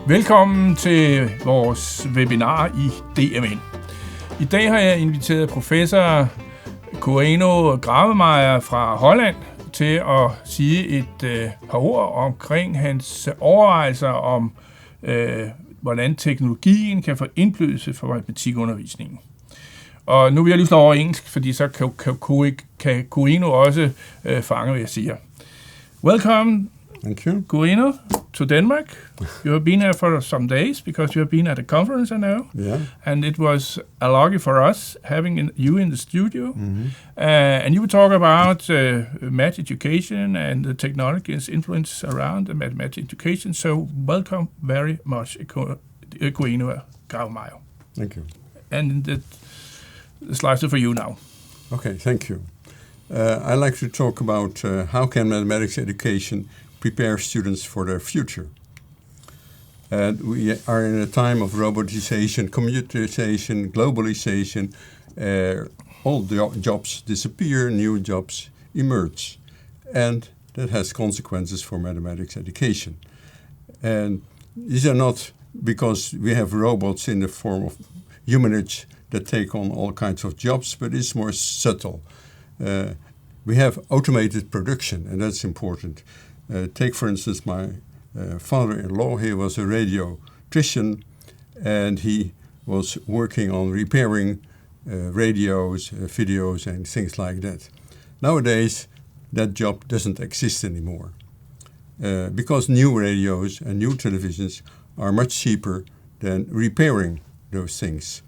Velkommen til vores webinar i DMN. I dag har jeg inviteret professor Koeno Gravemeijer fra Holland til at sige et par ord omkring hans overvejelser om, hvordan teknologien kan få indflydelse for matematikundervisningen. Og nu vil jeg lige slå over engelsk, fordi så kan Koeno også fange, hvad jeg siger. Welcome. Thank you. Koeno, to Denmark. You have been here for some days because you have been at a conference, I know. Yeah. And it was a lucky for us having you in the studio. Mm-hmm. And you will talk about math education and the technology's influence around the mathematics education. So welcome very much, Koeno Gravemeijer. Thank you. And the slides are for you now. Okay, thank you. I'd like to talk about how can mathematics education prepare students for their future. And we are in a time of robotization, computerization, globalization. All jobs disappear, new jobs emerge. And that has consequences for mathematics education. And these are not because we have robots in the form of humanoids that take on all kinds of jobs, but it's more subtle. We have automated production, and that's important. Take, for instance, my father-in-law. He was a radiotrician, and he was working on repairing radios, videos, and things like that. Nowadays, that job doesn't exist anymore because new radios and new televisions are much cheaper than repairing those things.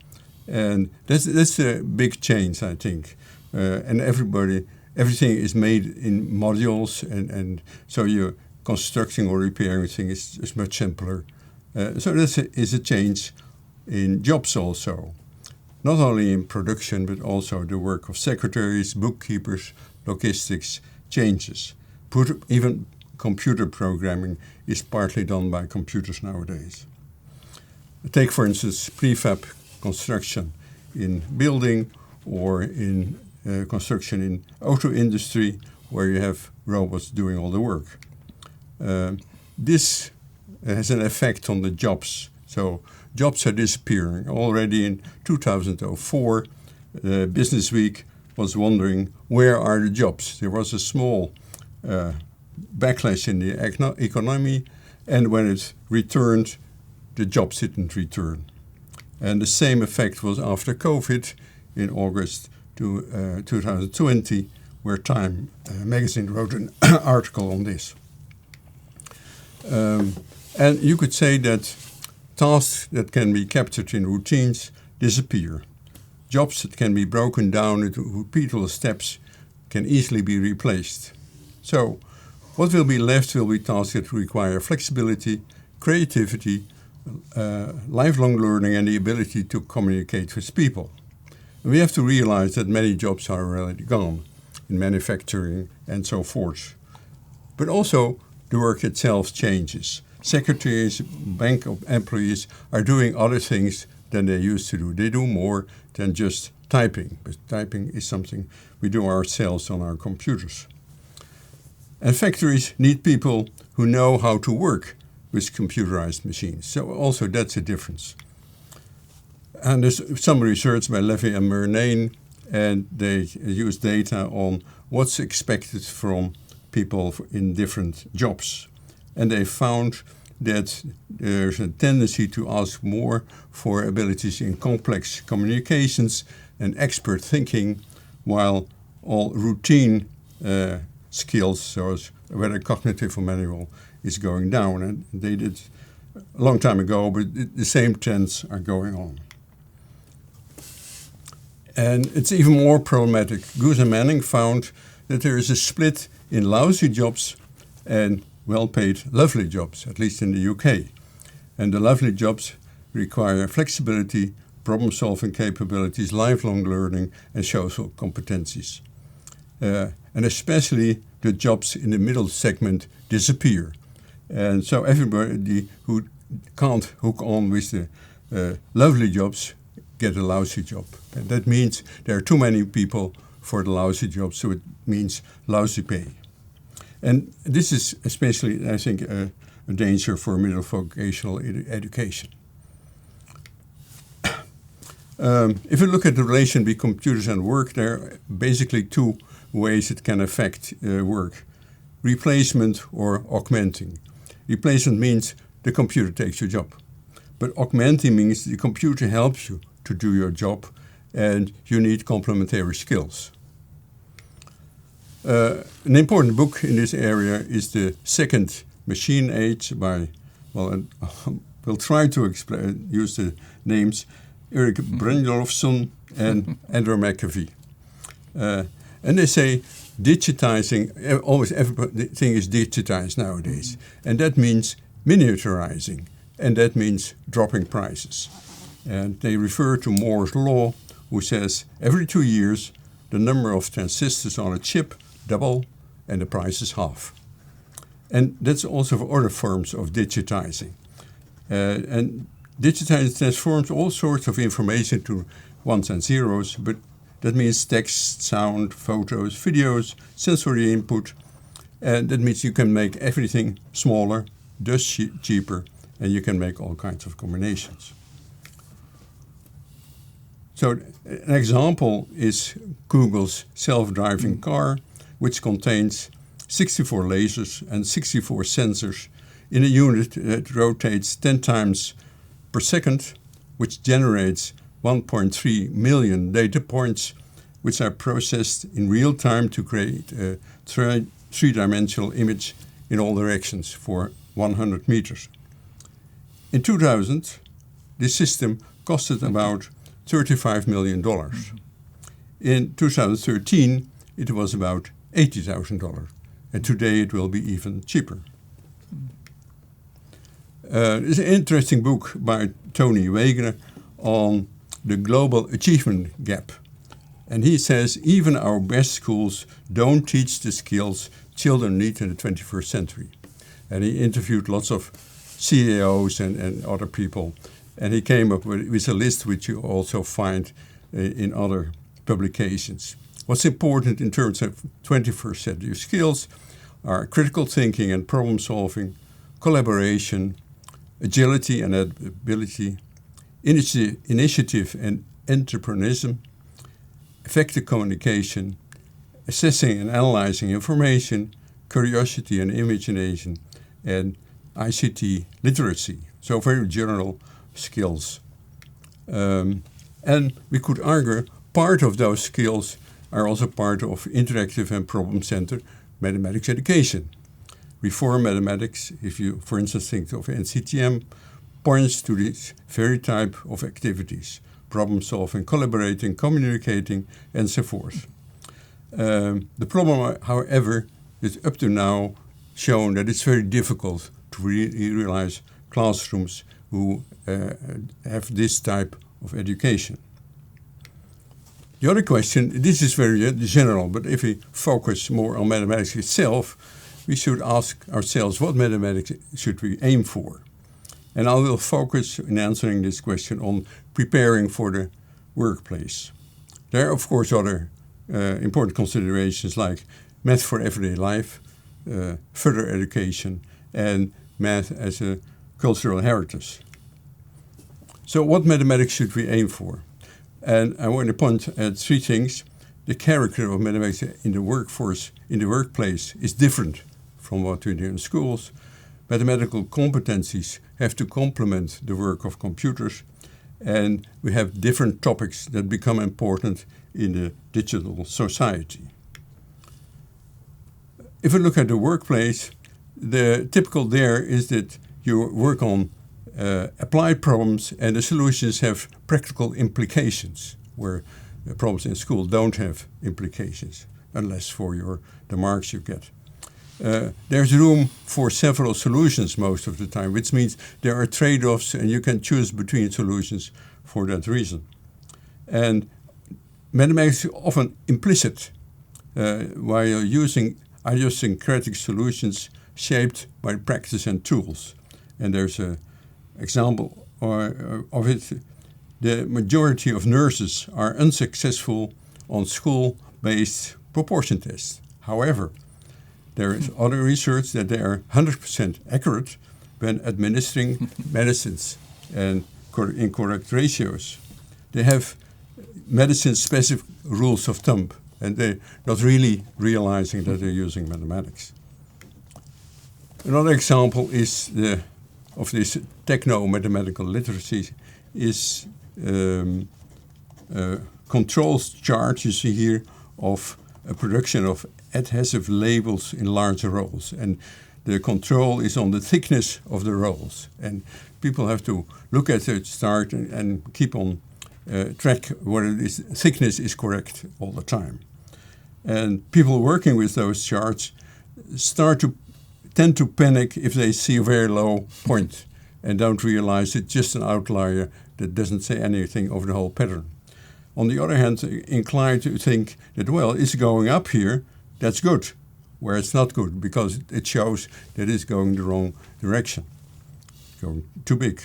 And that's a big change, I think. And everything is made in modules, and so you're constructing or repairing things is much simpler. So this is a change in jobs also. Not only in production, but also the work of secretaries, bookkeepers, logistics changes. Even computer programming is partly done by computers nowadays. Take, for instance, prefab construction in building or in construction in auto industry, where you have robots doing all the work. This has an effect on the jobs. So jobs are disappearing. Already in 2004, Business Week was wondering, where are the jobs? There was a small backlash in the economy, and when it returned, the jobs didn't return. And the same effect was after COVID in August 2020, where Time magazine wrote an article on this. And you could say that tasks that can be captured in routines disappear. Jobs that can be broken down into repeatable steps can easily be replaced. So what will be left will be tasks that require flexibility, creativity, lifelong learning, and the ability to communicate with people. We have to realize that many jobs are already gone in manufacturing and so forth. But also the work itself changes. Secretaries, bank employees are doing other things than they used to do. They do more than just typing. But typing is something we do ourselves on our computers. And factories need people who know how to work with computerized machines. So also that's a difference. And there's some research by Levy and Murnane, and they use data on what's expected from people in different jobs. And they found that there's a tendency to ask more for abilities in complex communications and expert thinking, while all routine skills, so whether cognitive or manual, is going down. And they did a long time ago, but the same trends are going on. And it's even more problematic. Goose and Manning found that there is a split in lousy jobs and well-paid lovely jobs, at least in the UK. And the lovely jobs require flexibility, problem-solving capabilities, lifelong learning, and social competencies. And especially the jobs in the middle segment disappear. And so everybody who can't hook on with the lovely jobs get a lousy job. And that means there are too many people for the lousy job, so it means lousy pay. And this is especially, I think, a a danger for middle vocational education. If you look at the relation between computers and work, there are basically two ways it can affect work. Replacement or augmenting. Replacement means the computer takes your job. But augmenting means the computer helps you to do your job and you need complementary skills. An important book in this area is The Second Machine Age by, we'll try to use the names, Erik Brynjolfsson and Andrew McAfee. And they say digitizing, almost everything is digitized nowadays. And that means miniaturizing. And that means dropping prices. And they refer to Moore's law, who says every 2 years the number of transistors on a chip double and the price is half. And that's also for other forms of digitizing. And digitizing transforms all sorts of information to ones and zeros, but that means text, sound, photos, videos, sensory input. And that means you can make everything smaller, thus cheaper, and you can make all kinds of combinations. So an example is Google's self-driving car, which contains 64 lasers and 64 sensors in a unit that rotates 10 times per second, which generates 1.3 million data points, which are processed in real time to create a three-dimensional image in all directions for 100 meters. In 2000, this system costed about $35 million. In 2013, it was about $80,000. And today it will be even cheaper. There's an interesting book by Tony Wegener on the global achievement gap. And he says even our best schools don't teach the skills children need in the 21st century. And he interviewed lots of CEOs and other people. And he came up with a list which you also find in other publications. What's important in terms of 21st century skills are critical thinking and problem solving, collaboration, agility and adaptability, initiative and entrepreneurism, effective communication, assessing and analyzing information, curiosity and imagination, and ICT literacy. So very general skills. And we could argue part of those skills are also part of interactive and problem-centered mathematics education. Reform mathematics, if you, for instance, think of NCTM, points to this very type of activities, problem-solving, collaborating, communicating, and so forth. The problem, however, is up to now shown that it's very difficult to realize classrooms who have this type of education. The other question, this is very general, but if we focus more on mathematics itself, we should ask ourselves what mathematics should we aim for? And I will focus in answering this question on preparing for the workplace. There are, of course, other important considerations like math for everyday life, further education, and math as a cultural heritage. So what mathematics should we aim for? And I want to point at three things. The character of mathematics in the workforce, in the workplace, is different from what we do in schools. Mathematical competencies have to complement the work of computers, and we have different topics that become important in the digital society. If we look at the workplace, the typical there is that you work on applied problems and the solutions have practical implications, where the problems in school don't have implications, unless for the marks you get. There's room for several solutions most of the time, which means there are trade-offs and you can choose between solutions for that reason. And mathematics is often implicit while you're using idiosyncratic solutions shaped by practice and tools. And there's an example of it. The majority of nurses are unsuccessful on school-based proportion tests. However, there is other research that they are 100% accurate when administering medicines and in correct ratios. They have medicine-specific rules of thumb, and they're not really realizing that they're using mathematics. Another example is of this techno-mathematical literacy is controls chart you see here of a production of adhesive labels in large rolls, and the control is on the thickness of the rolls, and people have to look at the chart and keep on track whether this thickness is correct all the time. And people working with those charts tend to panic if they see a very low point and don't realize it's just an outlier that doesn't say anything over the whole pattern. On the other hand, inclined to think that, well, it's going up here, that's good, where it's not good because it shows that it's going the wrong direction, going too big.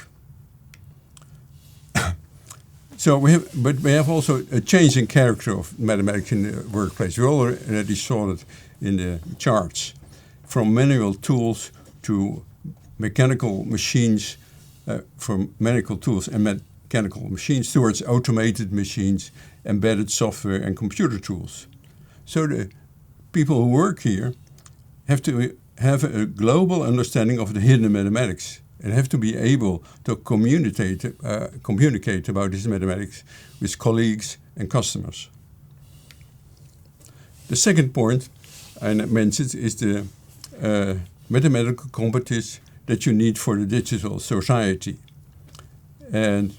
So we have also a change in character of mathematics in the workplace. We already saw it in the charts, from manual tools to mechanical machines, from mechanical tools and mechanical machines towards automated machines, embedded software and computer tools. So the people who work here have to have a global understanding of the hidden mathematics and have to be able to communicate about this mathematics with colleagues and customers. The second point I mentioned is the mathematical competence that you need for the digital society. And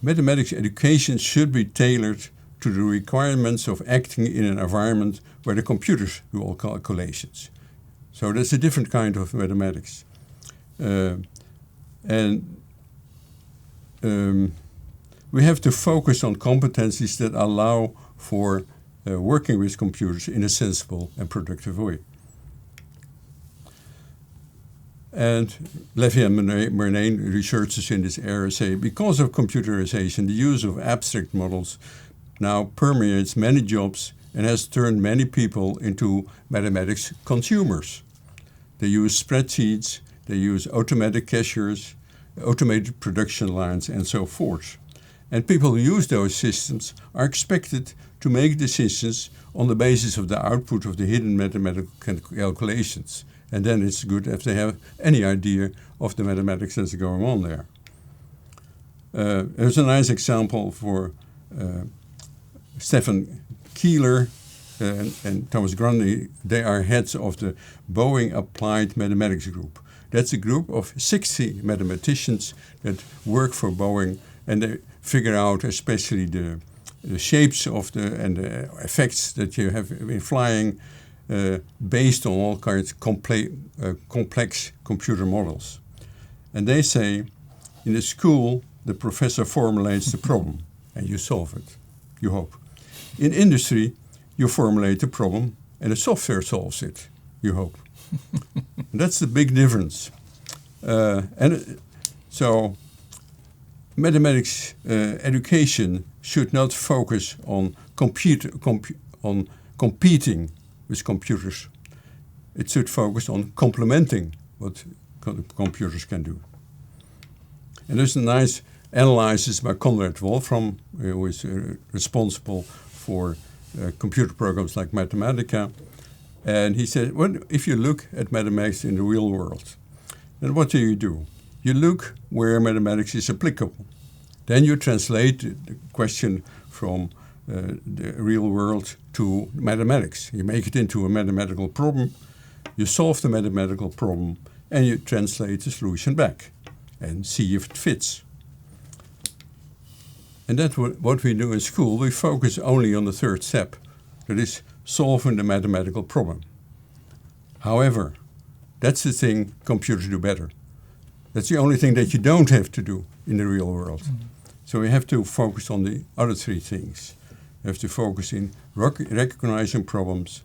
mathematics education should be tailored to the requirements of acting in an environment where the computers do all calculations. So that's a different kind of mathematics. We have to focus on competencies that allow for working with computers in a sensible and productive way. And Levy and Murnane, researchers in this area, say because of computerization, the use of abstract models now permeates many jobs and has turned many people into mathematics consumers. They use spreadsheets, they use automatic cashiers, automated production lines, and so forth. And people who use those systems are expected to make decisions on the basis of the output of the hidden mathematical calculations. And then it's good if they have any idea of the mathematics that's going on there. There's a nice example for Stefan Keeler and Thomas Grundy. They are heads of the Boeing Applied Mathematics Group. That's a group of 60 mathematicians that work for Boeing, and they figure out especially the shapes of and the effects that you have in flying based on all kinds of complex computer models. And they say, in the school, the professor formulates the problem and you solve it, you hope. In industry, you formulate the problem and the software solves it, you hope. That's the big difference. So mathematics education should not focus on competing with computers. It should focus on complementing what computers can do. And there's a nice analysis by Conrad Wolfram, who is responsible for computer programs like Mathematica. And he said, well, if you look at mathematics in the real world, then what do? You look where mathematics is applicable. Then you translate the question from the real world to mathematics. You make it into a mathematical problem, you solve the mathematical problem, and you translate the solution back and see if it fits. And that's what we do in school. We focus only on the third step, that is solving the mathematical problem. However, that's the thing computers do better. That's the only thing that you don't have to do in the real world. Mm-hmm. So we have to focus on the other three things. We have to focus in recognizing problems,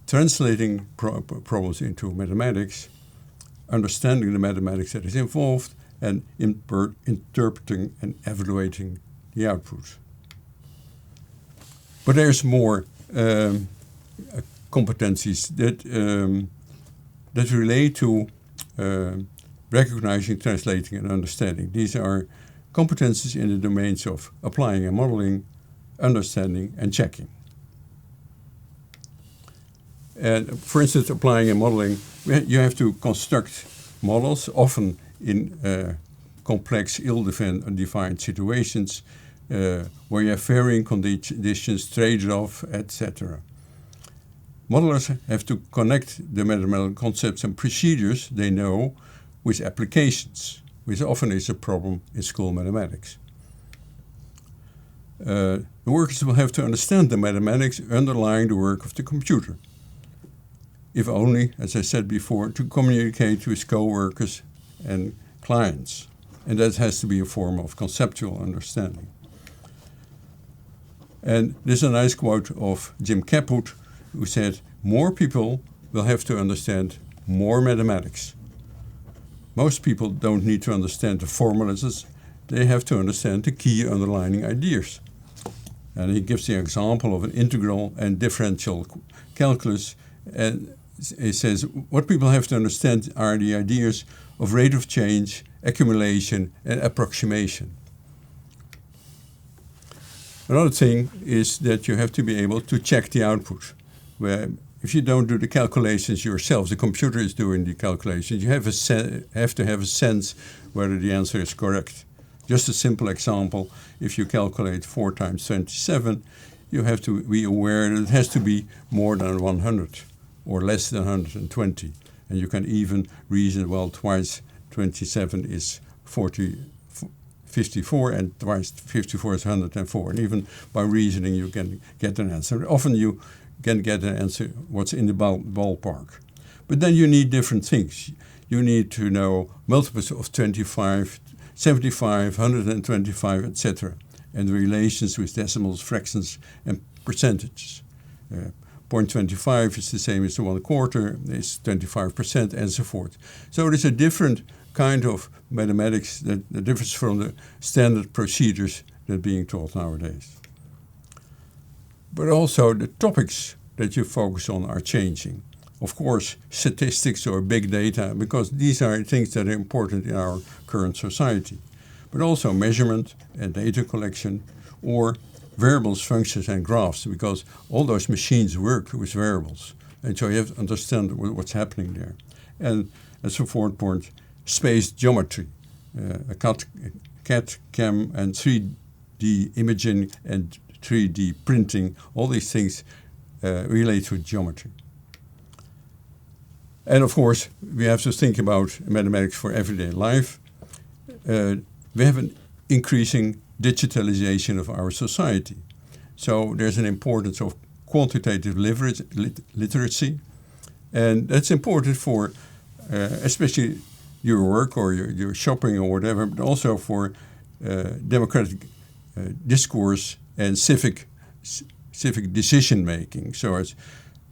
translating problems into mathematics, understanding the mathematics that is involved, and interpreting and evaluating the output. But there's more competencies that that relate to recognizing, translating, and understanding. These are competences in the domains of applying and modeling, understanding, and checking. And for instance, applying and modeling, you have to construct models, often in complex, ill-defined situations, where you have varying conditions, trade-off, etc. Modelers have to connect the mathematical concepts and procedures they know with applications, which often is a problem in school mathematics. The workers will have to understand the mathematics underlying the work of the computer, if only, as I said before, to communicate with co-workers and clients. And that has to be a form of conceptual understanding. And there's a nice quote of Jim Caput, who said, "More people will have to understand more mathematics." Most people don't need to understand the formulas, they have to understand the key underlying ideas. And he gives the example of an integral and differential calculus, and he says what people have to understand are the ideas of rate of change, accumulation, and approximation. Another thing is that you have to be able to check the output. Where if you don't do the calculations yourself, the computer is doing the calculations, you have to have a sense whether the answer is correct. Just a simple example, if you calculate 4 times 27, you have to be aware that it has to be more than 100 or less than 120. And you can even reason, well, twice 27 is 54, and twice 54 is 104. And even by reasoning, you can get an answer. Often you can get an answer what's in the ballpark. But then you need different things. You need to know multiples of 25, 75, 125, etc. and the relations with decimals, fractions, and percentages. 0.25 is the same as the 1/4, is 25%, and so forth. So it is a different kind of mathematics that differs from the standard procedures that are being taught nowadays. But also the topics that you focus on are changing. Of course, statistics or big data, because these are things that are important in our current society. But also measurement and data collection, or variables, functions, and graphs, because all those machines work with variables. And so you have to understand what's happening there. And as a fourth point, space geometry, CAD, CAM, and 3D imaging and 3D printing, all these things relate to geometry. And of course, we have to think about mathematics for everyday life. We have an increasing digitalization of our society. So there's an importance of quantitative literacy. And that's important for especially your work or your shopping or whatever, but also for democratic discourse and civic decision making. So as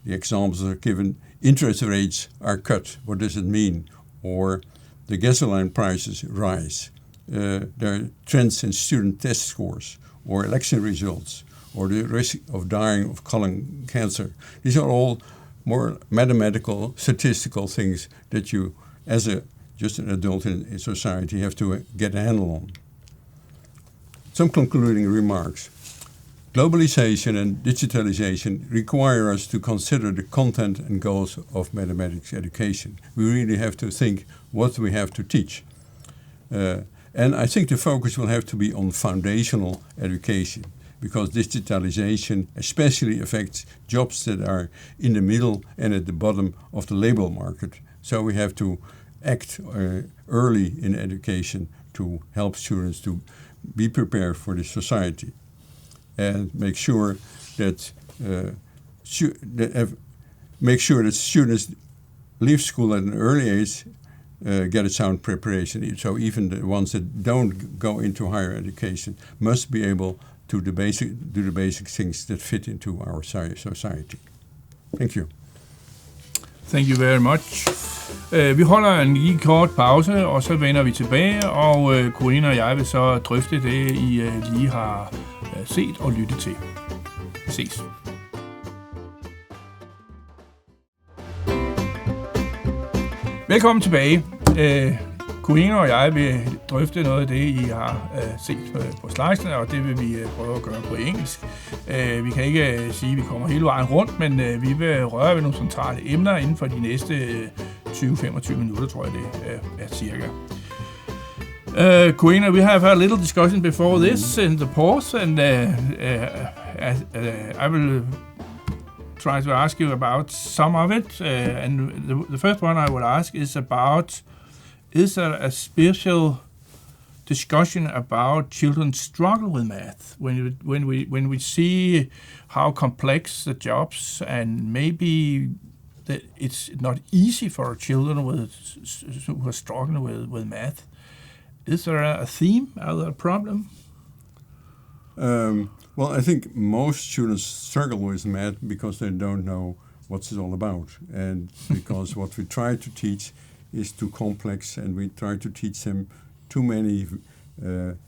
the examples are given, interest rates are cut. What does it mean? Or the gasoline prices rise. There are trends in student test scores, or election results, or the risk of dying of colon cancer. These are all more mathematical, statistical things that you, as just an adult in society, have to get a handle on. Some concluding remarks. Globalization and digitalization require us to consider the content and goals of mathematics education. We really have to think what we have to teach. And I think the focus will have to be on foundational education, because digitalization especially affects jobs that are in the middle and at the bottom of the labor market. So we have to act early in education to help students to be prepared for the society, and make sure that students leave school at an early age, get a sound preparation. So even the ones that don't go into higher education must be able to do the basic things that fit into our society. Thank you. Thank you very much. Vi holder en lige kort pause, og så vender vi tilbage, og Koeno og jeg vil så drøfte det, I lige har set og lyttet til. Ses. Velkommen tilbage. Koeno og jeg vil drøfte noget af det, I har set på slidesene, og det vil vi prøve at gøre på engelsk. Vi kan ikke sige, at vi kommer hele vejen rundt, men vi vil røre ved nogle centrale emner inden for de næste 20-25 minutter, tror jeg det er cirka. Koeno, we have a little discussion before this in the pause, and I will try to ask you about some of it. And the first one I would ask is about, is there a special discussion about children's struggle with math when we see how complex the jobs and maybe that it's not easy for children who are struggling with math? Is there a theme? Are there a problem? Well, I think most students struggle with math because they don't know what it's all about, and because what we try to teach is too complex, and we try to teach them too many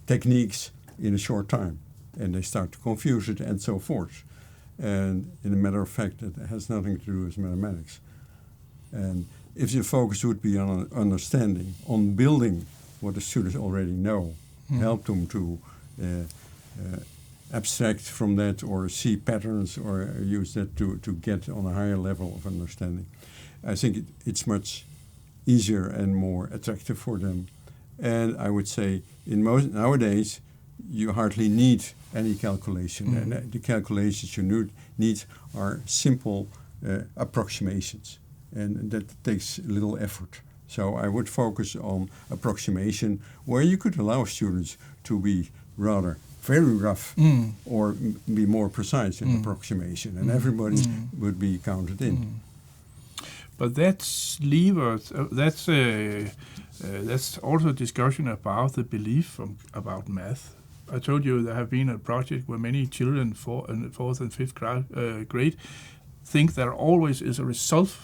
techniques in a short time, and they start to confuse it and so forth. And in a matter of fact, it has nothing to do with mathematics. And if the focus would be on understanding, on building what the students already know, help them to abstract from that or see patterns or use that to get on a higher level of understanding, I think it's much easier and more attractive for them. And I would say nowadays you hardly need any calculation, and the calculations you need are simple approximations, and that takes little effort. So I would focus on approximation, where you could allow students to be rather very rough or be more precise in approximation, and everybody would be counted in. But that's also a discussion about the belief about math. I told you there have been a project where many children in the 4th and 5th grade think there always is a result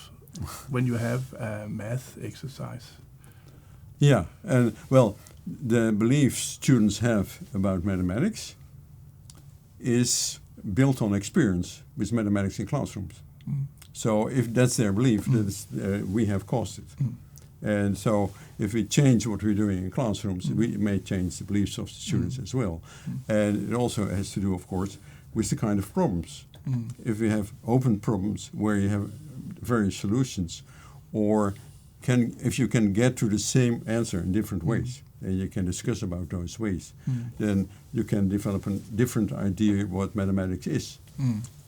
when you have a math exercise. Yeah, and well, the belief students have about mathematics is built on experience with mathematics in classrooms. So if that's their belief, we have caused it. And so if we change what we're doing in classrooms, we may change the beliefs of the students as well. And it also has to do, of course, with the kind of problems. If we have open problems where you have various solutions, or if you can get to the same answer in different ways, and you can discuss about those ways, then you can develop a different idea what mathematics is.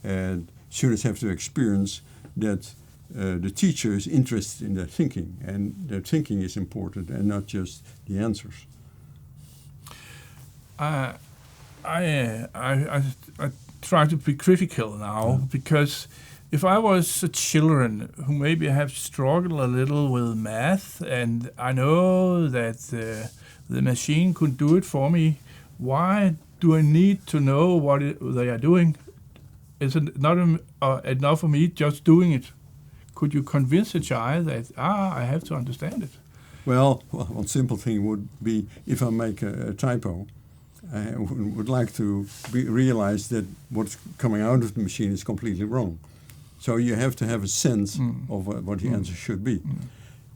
And students have to experience that the teacher is interested in their thinking, and their thinking is important and not just the answers. I try to be critical now, because if I was a children who maybe have struggled a little with math, and I know that the machine could do it for me, why do I need to know what they are doing? Is it not enough for me just doing it? Could you convince a child that, I have to understand it? Well, one simple thing would be, if I make a typo, I would like to realize that what's coming out of the machine is completely wrong. So you have to have a sense of what the answer should be.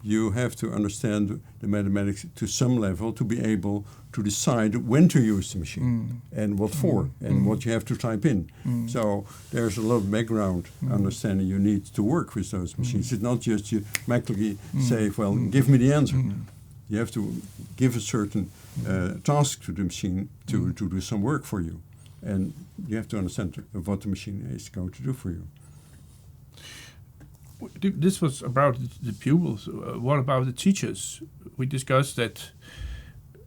You have to understand the mathematics to some level to be able to decide when to use the machine and what for and what you have to type in. So there's a lot of background understanding you need to work with those machines. It's not just you magically say, well, give me the answer. You have to give a certain task to the machine to do some work for you. And you have to understand what the machine is going to do for you. This was about the pupils. What about the teachers? We discussed that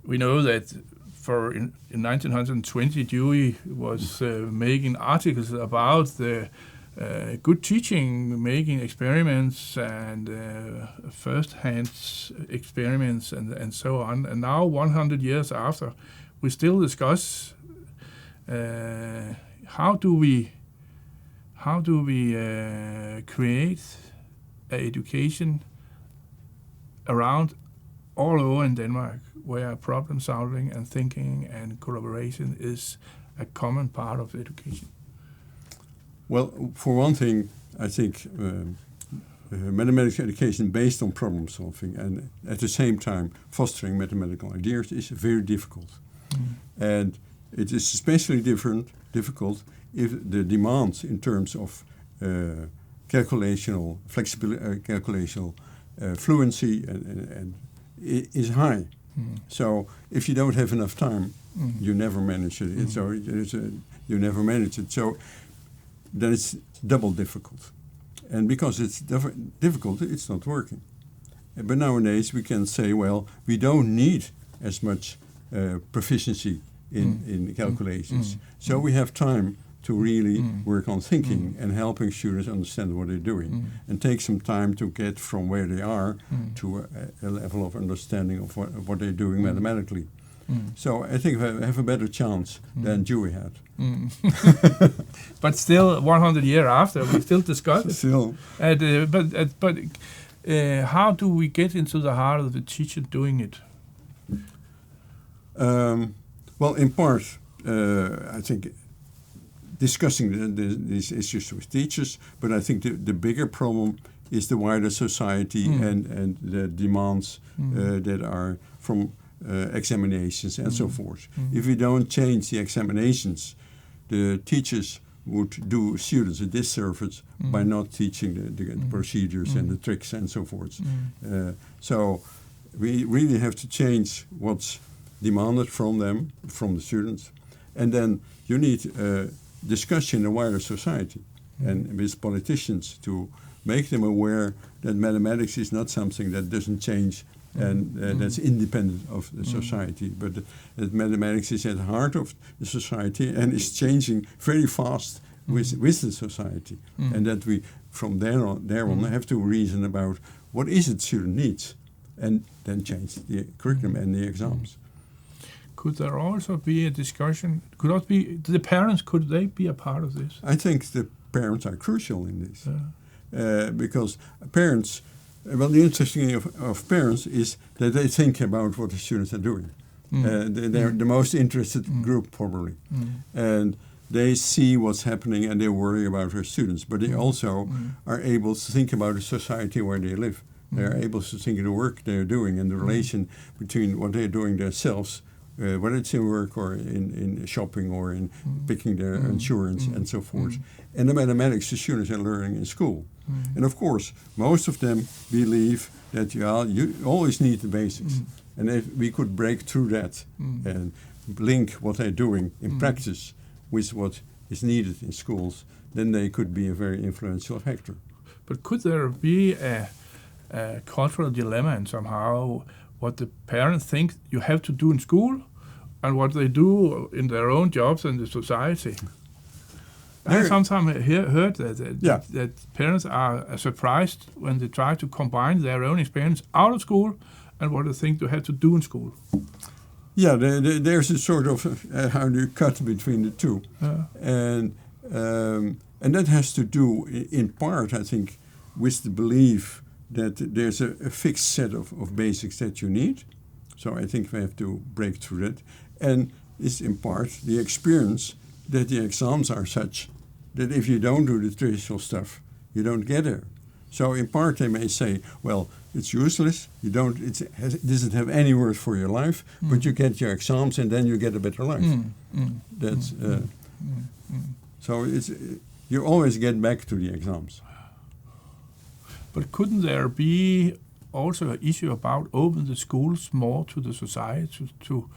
we know that in 1920, Dewey was making articles about the good teaching, making experiments and first-hand experiments and so on. And now, 100 years after, we still discuss how do we create an education around all over in Denmark, where problem solving and thinking and collaboration is a common part of education? Well, for one thing, I think mathematics education based on problem solving and at the same time fostering mathematical ideas is very difficult. And it is especially difficult if the demands in terms of calculational flexibility, calculational fluency and is high. So if you don't have enough time, you never manage it. You never manage it. So then it's double difficult. And because it's difficult, it's not working. But nowadays we can say, well, we don't need as much proficiency in calculations. So we have time to really work on thinking and helping students understand what they're doing and take some time to get from where they are to a level of understanding of what they're doing mathematically. So I think I have a better chance than Dewey had. But still, 100 years after, we still discuss it. Still. But how do we get into the heart of the teacher doing it? Well, in part, I think discussing these issues with teachers, but I think the bigger problem is the wider society and the demands that are from examinations and so forth. If we don't change the examinations, the teachers would do students a disservice by not teaching the procedures and the tricks and so forth. So we really have to change what's demanded from them, from the students, and then you need discussion in a wider society and with politicians to make them aware that mathematics is not something that doesn't change and that's independent of the society, but that mathematics is at the heart of the society and is changing very fast with the society, and that we from there on have to reason about what is it student needs, and then change the curriculum and the exams. Could there also be a discussion? Could the parents? Could they be a part of this? I think the parents are crucial in this because parents. Well, the interesting thing of parents is that they think about what the students are doing. They're the most interested group probably, and they see what's happening and they worry about their students. But they also are able to think about the society where they live. They are able to think of the work they're doing and the relation between what they're doing themselves, whether it's in work or in shopping or in picking their insurance and so forth. And the mathematics the students are learning in school. And of course, most of them believe that you always need the basics. And if we could break through that and link what they're doing in practice with what is needed in schools, then they could be a very influential factor. But could there be a cultural dilemma and somehow what the parents think you have to do in school and what they do in their own jobs and the society? I sometimes heard that parents are surprised when they try to combine their own experience out of school and what they think they have to do in school. Yeah, there's a sort of how do you cut between the two, and that has to do in part, I think, with the belief that there's a fixed set of basics that you need. So I think we have to break through that, and it's in part the experience that the exams are such that if you don't do the traditional stuff, you don't get there. So in part they may say, well, it's useless. It doesn't have any worth for your life, but you get your exams and then you get a better life. That's so you always get back to the exams. But couldn't there be also an issue about opening the schools more to the society to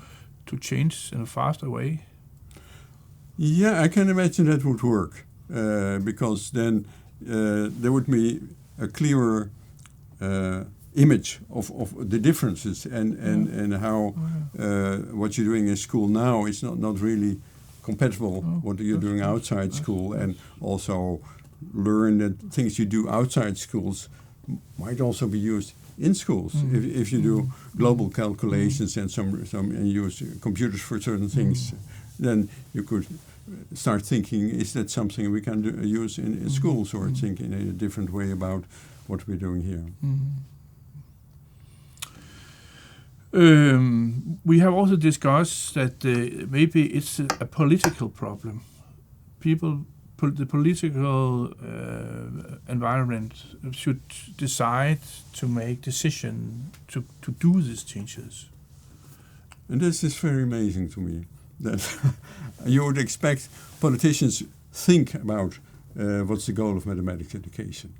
change in a faster way? Yeah, I can imagine that would work because then there would be a clearer image of the differences and how what you're doing in school now is not really compatible what you're doing outside school, and also learn that things you do outside schools might also be used in schools. If you do global calculations and and use computers for certain things, then you could start thinking, is that something we can use in schools, or think in a different way about what we're doing here. We have also discussed that maybe it's a political problem. the political environment should decide to make decision to do these changes. And this is very amazing to me, that you would expect politicians think about what's the goal of mathematics education.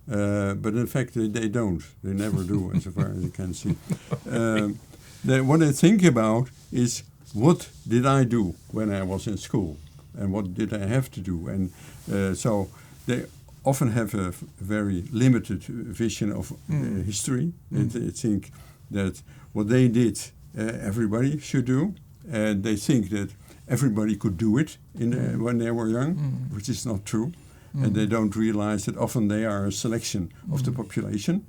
But in fact, they don't. They never do, as far as you can see. What they think about is, what did I do when I was in school? And what did I have to do? And so they often have a very limited vision of history. They think that what they did, everybody should do. And they think that everybody could do it when they were young, which is not true. And they don't realize that often they are a selection of the population,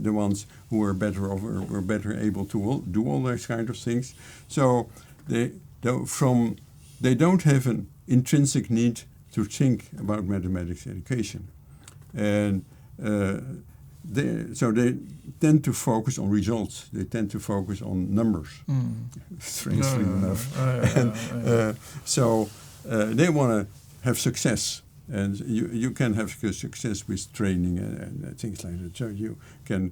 the ones who are better off or were better able to do all those kind of things. So they don't have an intrinsic need to think about mathematics education, and they tend to focus on results. They tend to focus on numbers, strangely enough. So they want to have success. And you can have success with training and things like that. So you can,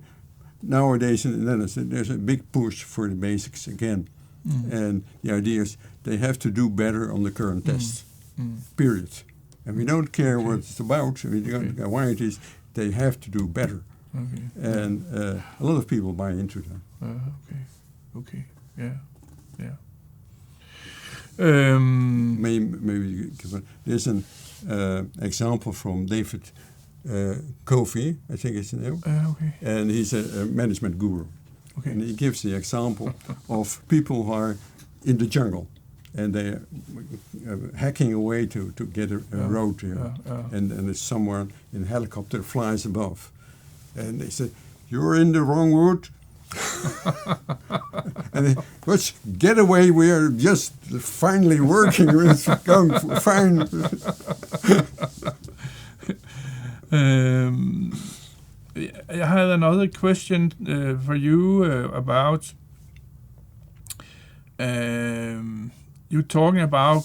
nowadays in the Netherlands, there's a big push for the basics again. And the idea is they have to do better on the current tests, period. And we don't care what it's about, we don't care why it is, they have to do better. And a lot of people buy into that. Maybe there's an example from David Covey, I think it's his name, and he's a management guru. And he gives the example of people who are in the jungle and they are hacking away to get a road here. And there's someone in a helicopter flies above. And they say, "You're in the wrong route." And they, "Let's get away, we are just finally working, it's going fine." I had another question for you about you talking about,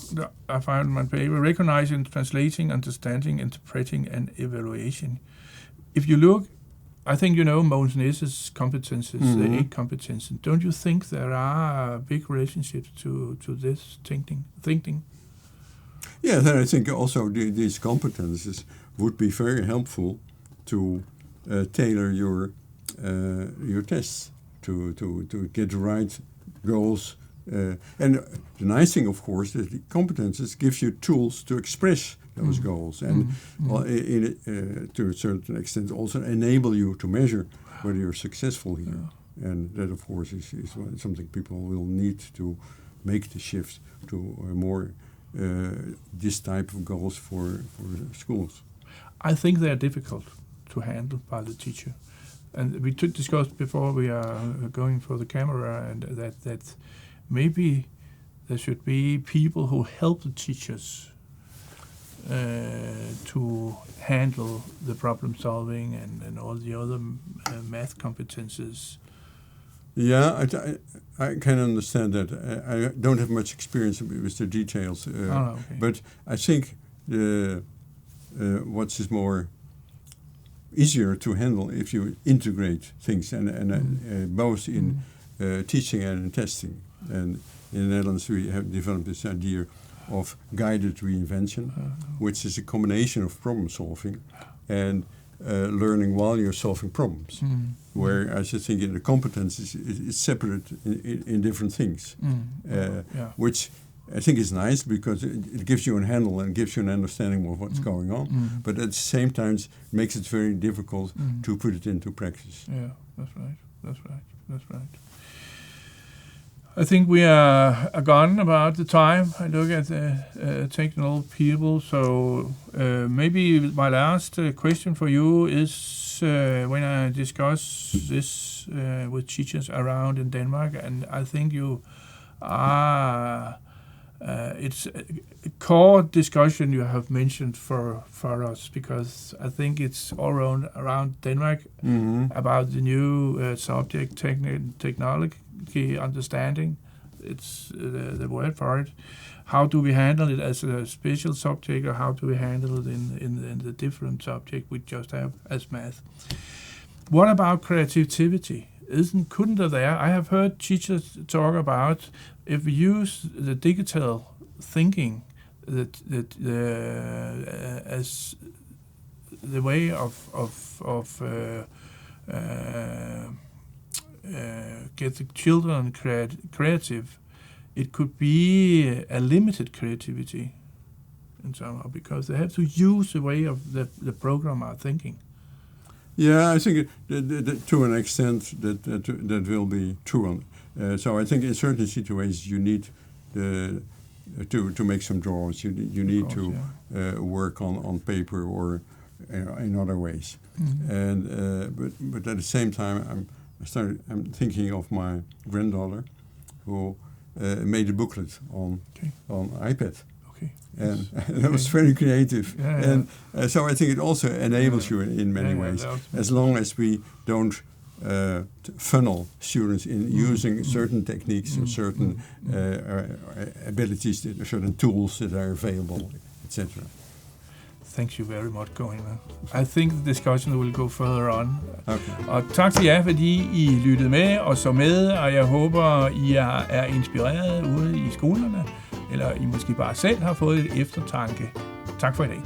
I found my paper, recognizing, translating, understanding, interpreting, and evaluation. If you look, I think you know Mogens Nes's competences, the 8 competences. Don't you think there are big relationships to this thinking? Yeah, then I think also these competences would be very helpful to tailor your tests to get the right goals. And the nice thing, of course, is the competences gives you tools to express those goals, and to a certain extent also enable you to measure whether you're successful here. And that, of course, is something people will need to make the shift to more this type of goals for schools. I think they are difficult to handle by the teacher. And we discussed before we are going for the camera, and that maybe there should be people who help the teachers to handle the problem solving and all the other math competences. Yeah, I can understand that. I don't have much experience with the details, but I think what is more easier to handle if you integrate things and both in teaching and in testing. And in the Netherlands we have developed this idea of guided reinvention, which is a combination of problem solving and learning while you're solving problems. Whereas I think in the competence it's separate in different things, which I think is nice because it gives you a handle and gives you an understanding of what's going on, but at the same time it makes it very difficult to put it into practice. Yeah, that's right. I think we are gone about the time. I look at the technical people, so maybe my last question for you is when I discuss this with teachers around in Denmark, and I think you are, it's a core discussion you have mentioned for us, because I think it's all around Denmark about the new subject technology understanding It's the word for it. How do we handle it as a special subject, or how do we handle it in the different subject we just have as math? What about creativity? Couldn't there? I have heard teachers talk about if we use the digital thinking as the way of get the children creative. It could be a limited creativity, in somehow, because they have to use the way of the program are thinking. Yeah, I think to an extent that will be true. So I think in certain situations you need to make some drawings. You need to work on paper or in other ways. Mm-hmm. And but at the same time, I'm thinking of my granddaughter, who made a booklet on iPad. Okay. And that was very creative. Yeah, and so I think it also enables you in many ways, as long as we don't funnel students in using certain techniques and certain abilities, certain tools that are available, etc. Thank you very much, Koeno. I think the discussion will go further on. Okay. Og tak til jer, fordi I lyttede med og så med, og jeg håber, I er inspireret ude i skolerne, eller I måske bare selv har fået et eftertanke. Tak for i dag.